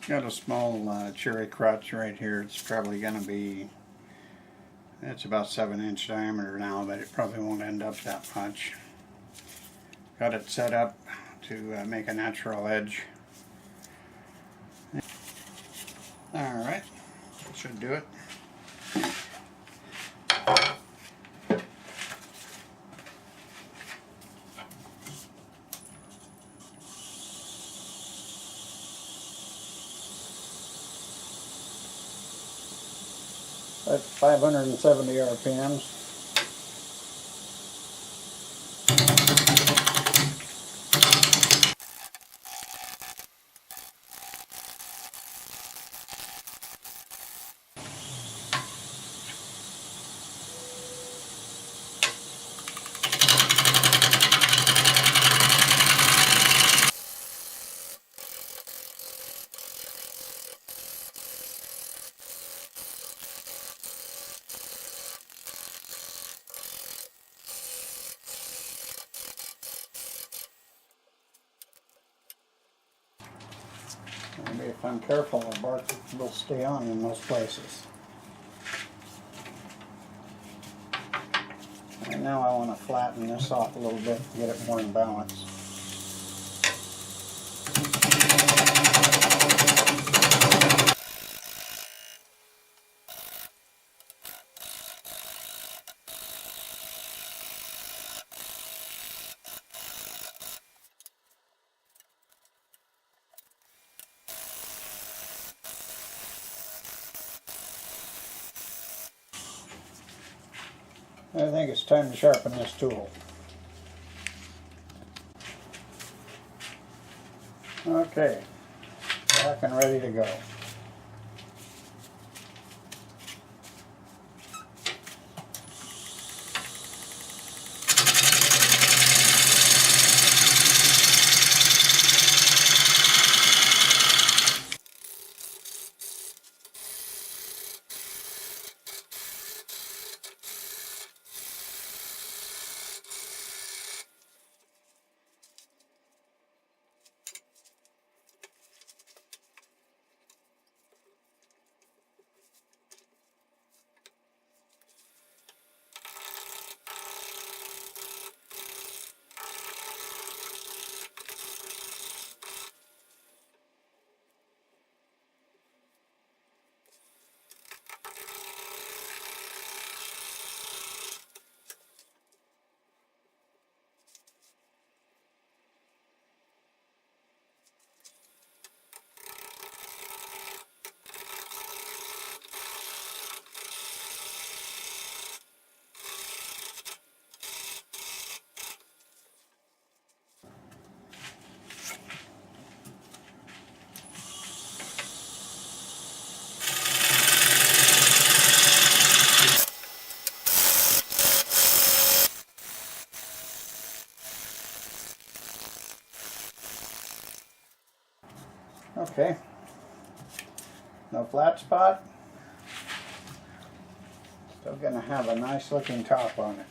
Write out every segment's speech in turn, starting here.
Got a small cherry crotch right here. It's probably going to be, it's about 7-inch diameter now, but it probably won't end up that much. Got it set up to make a natural edge. Alright, should do it. That's 570 RPMs. Maybe if I'm careful, the bark will stay on in most places. And now I want to flatten this off a little bit and get it more in balance. I think it's time to sharpen this tool. Okay, back and ready to go. Okay, no flat spot. Still going to have a nice looking top on it.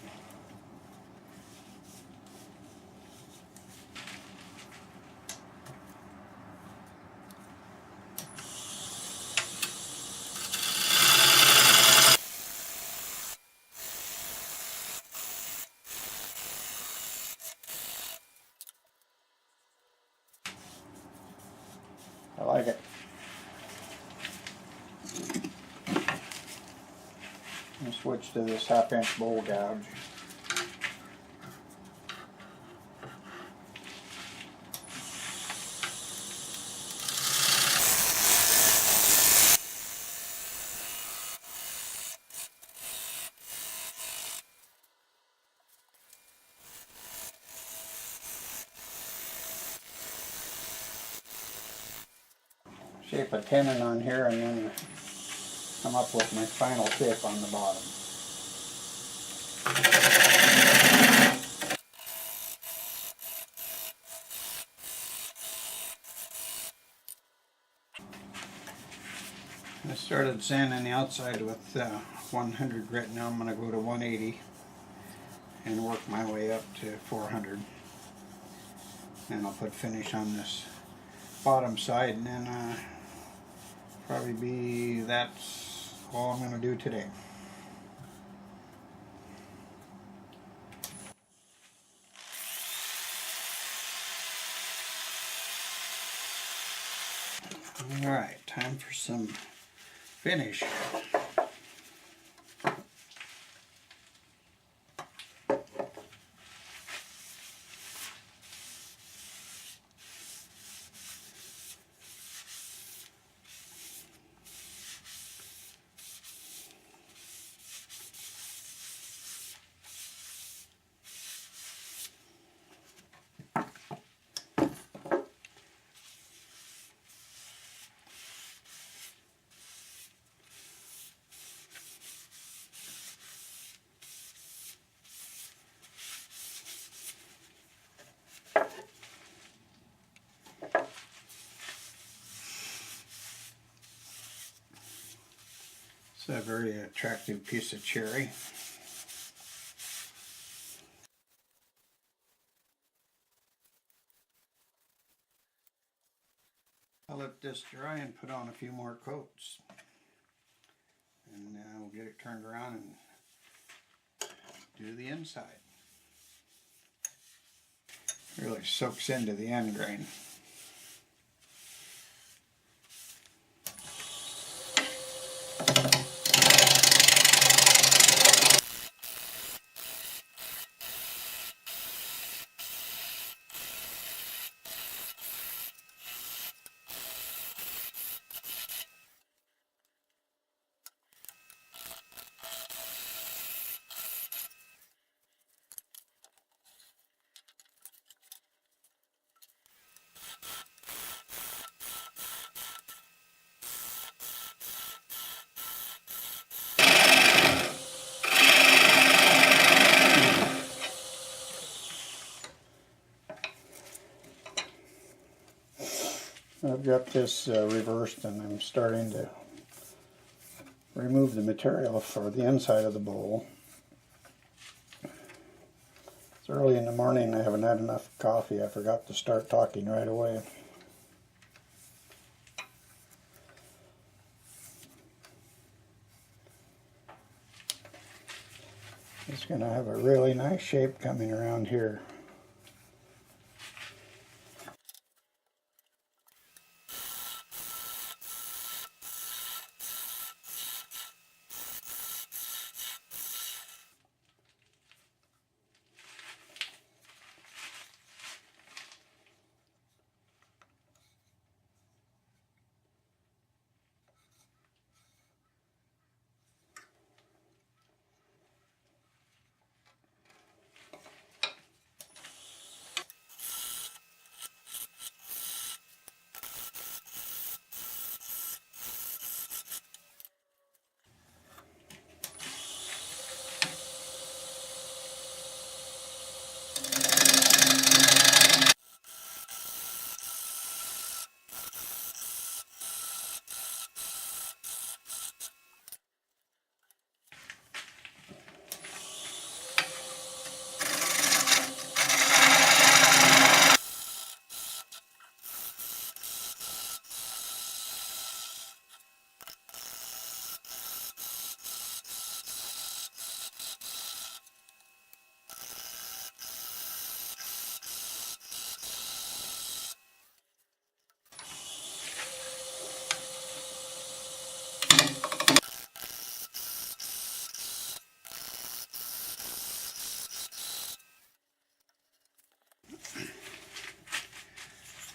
I like it. I'll switch to this 1/2-inch bowl gouge. Shape a tenon on here and then come up with my final shape on the bottom. I started sanding the outside with 100 grit. Now I'm going to go to 180 and work my way up to 400. And I'll put finish on this bottom side, and then probably be, that's all I'm going to do today. Alright, time for some finish. It's a very attractive piece of cherry. I'll let this dry and put on a few more coats. And we'll get it turned around and do the inside. It really soaks into the end grain. I've got this reversed and I'm starting to remove the material for the inside of the bowl. It's early in the morning, I haven't had enough coffee, I forgot to start talking right away. It's going to have a really nice shape coming around here.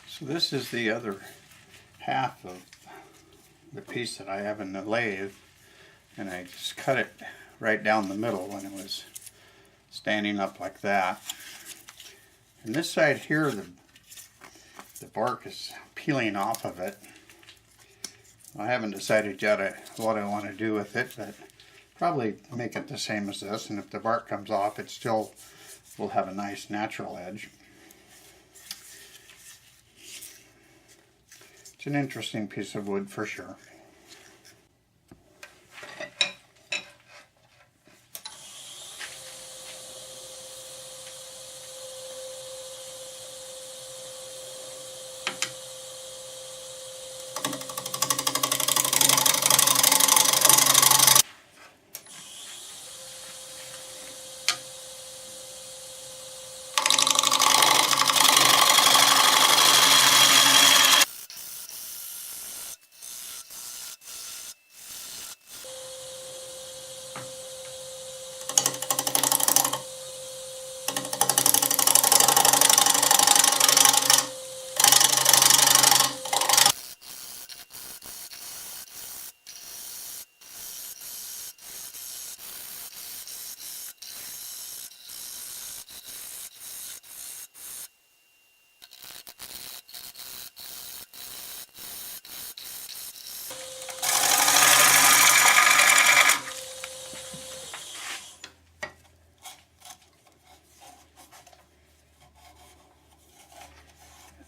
So this is the other half of the piece that I have in the lathe, and I just cut it right down the middle when it was standing up like that. And this side here, the bark is peeling off of it. I haven't decided yet what I want to do with it, but probably make it the same as this, and if the bark comes off, it still will have a nice natural edge. It's an interesting piece of wood for sure.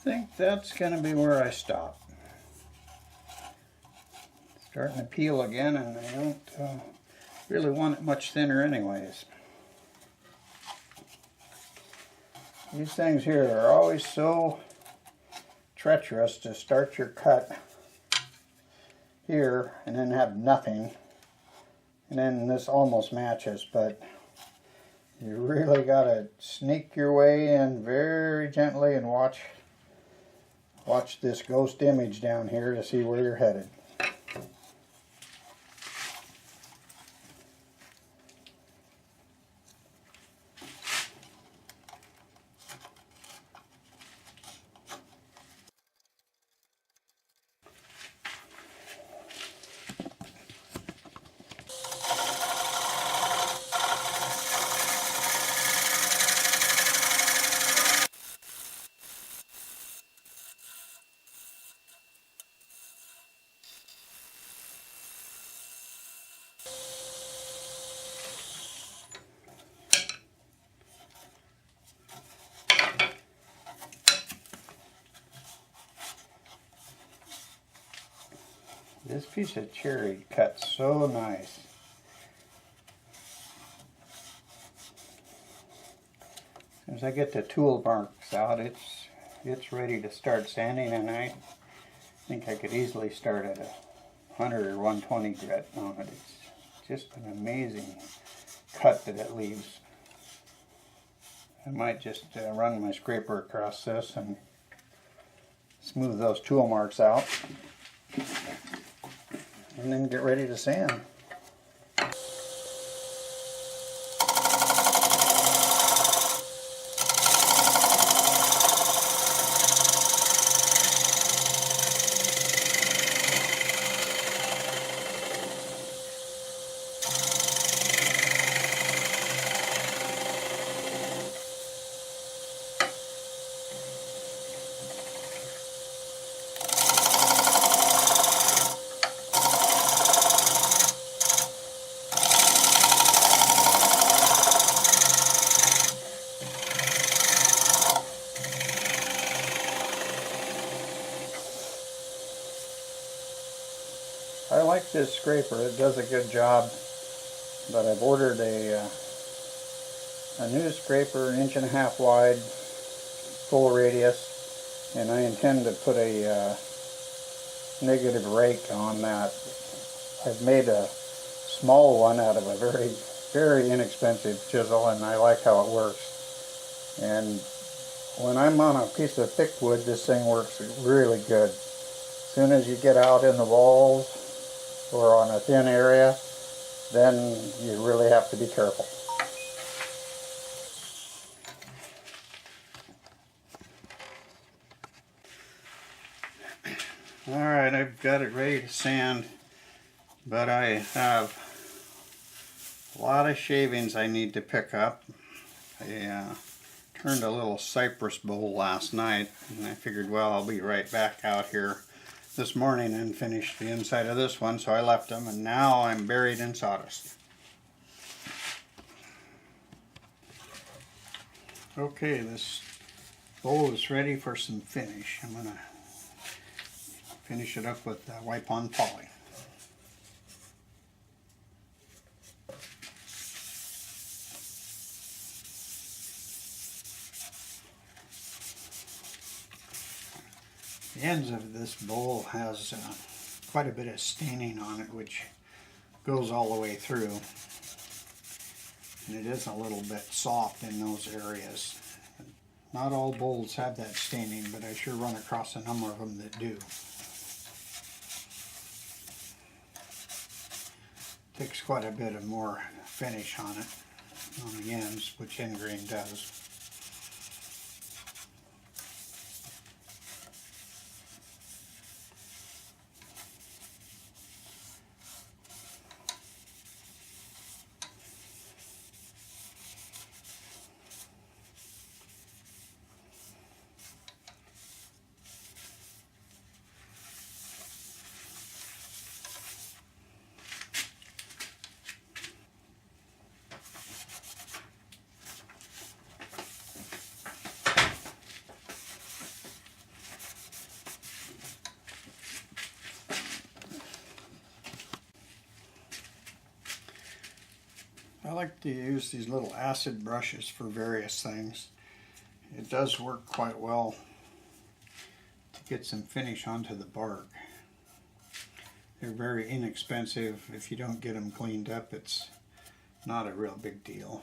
think that's going to be where I stop. Starting to peel again, and I don't really want it much thinner anyways. These things here are always so treacherous to start your cut here and then have nothing, and then this almost matches, but you really got to sneak your way in very gently and watch this ghost image down here to see where you're headed. This piece of cherry cuts so nice. As I get the tool marks out, it's ready to start sanding, and I think I could easily start at 100 or 120 grit on it. It's just an amazing cut that it leaves. I might just run my scraper across this and smooth those tool marks out, and then get ready to sand. I like this scraper, it does a good job, but I've ordered a new scraper, 1.5 inch wide, full radius, and I intend to put a negative rake on that. I've made a small one out of a very, very inexpensive chisel, and I like how it works. And when I'm on a piece of thick wood, this thing works really good. As soon as you get out in the walls or on a thin area, then you really have to be careful. Alright, I've got it ready to sand, but I have a lot of shavings I need to pick up. I turned a little cypress bowl last night, and I figured, well, I'll be right back out here this morning and finish the inside of this one, so I left them, and now I'm buried in sawdust. Okay, this bowl is ready for some finish. I'm going to finish it up with wipe-on poly. The ends of this bowl has quite a bit of staining on it, which goes all the way through, and it is a little bit soft in those areas. Not all bowls have that staining, but I sure run across a number of them that do. Takes quite a bit of more finish on it, on the ends, which end grain does. I like to use these little acid brushes for various things. It does work quite well to get some finish onto the bark. They're very inexpensive. If you don't get them cleaned up, it's not a real big deal.